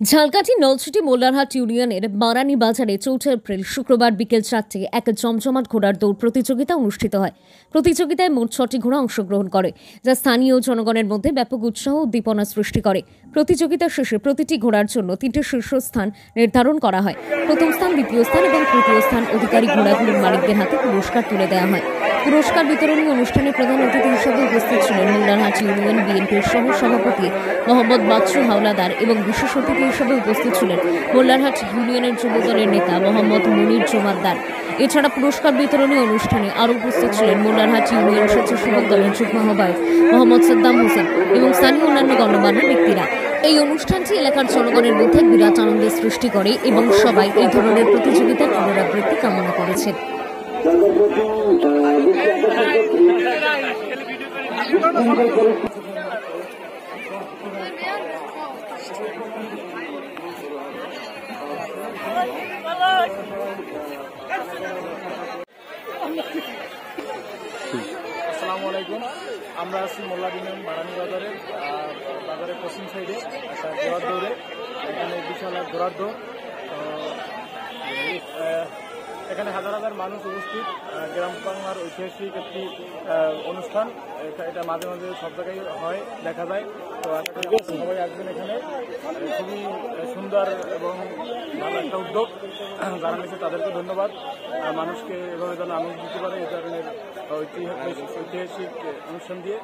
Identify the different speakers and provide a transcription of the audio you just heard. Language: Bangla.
Speaker 1: ঝালকাঠি নলছিটি মোল্লারহাট ইউনিয়নের বারানি বাজারে ৪ এপ্রিল শুক্রবার বিকেল ৪টায় এক জমজমাট ঘোড়ার দৌড় প্রতিযোগিতা অনুষ্ঠিত হয়। প্রতিযোগিতায় মোট ৬টি ঘোড়া অংশগ্রহণ করে, যা স্থানীয় জনগণের মধ্যে ব্যাপক উৎসাহ ও উদ্দীপনা সৃষ্টি করে। প্রতিযোগিতা শেষে প্রতিটি ঘোড়ার জন্য ৩টে শীর্ষস্থান নির্ধারণ করা হয়। প্রথম স্থান, দ্বিতীয় স্থান এবং তৃতীয় স্থান অধিকারী ঘোড়াগুলির মালিকদের হাতে পুরস্কার তুলে দেওয়া হয়। পুরস্কার বিতরণী অনুষ্ঠানে প্রধান অতিথি হিসেবে উপস্থিত ছিলেন মোল্লারহাট ইউনিয়ন বিএনপির সহ সভাপতি মোহাম্মদ বাচ্চু হাওলাদার এবং বিশেষ অতিথি হিসেবে উপস্থিত ছিলেন মোল্লারহাট ইউনিয়নের যুবদলের নেতা মোহাম্মদ মনির জমাদ্দার। এছাড়া পুরস্কার বিতরণী অনুষ্ঠানে আরও উপস্থিত ছিলেন মোল্লারহাট ইউনিয়ন স্বেচ্ছাসেবক দলের যুগ্ম আহ্বায়ক মোহাম্মদ সাদ্দাম হোসেন এবং স্থানীয় অন্যান্য গণ্যমান্য ব্যক্তিরা। এই অনুষ্ঠানটি এলাকার জনগণের মধ্যে বিরাট আনন্দের সৃষ্টি করে এবং সবাই এই ধরনের প্রতিযোগিতার পুনরাবৃত্তি কামনা করেছেন।
Speaker 2: আসসালামু আলাইকুম। আমরা আছি মোল্লা ইউনিয়ন বারানি বাজারের পশ্চিম সাইডে একটা ঘোড়ার দৌড়ে। এখানে বিশাল এক ঘোড়ার দৌড়। এখানে হাজার হাজার মানুষ উপস্থিত। গ্রাম বাংলার ঐতিহাসিক একটি অনুষ্ঠান। এটা মাঝে মাঝে সব জায়গায় হয়, দেখা যায়। তো সবাই আসবেন এখানে। খুবই সুন্দর এবং ভালো একটা উদ্যোগ যারা নিয়েছে তাদেরকে ধন্যবাদ। মানুষকে এভাবে যেন আনন্দ দিতে পারে এই ধরনের ঐতিহাসিক অনুষ্ঠান দিয়ে।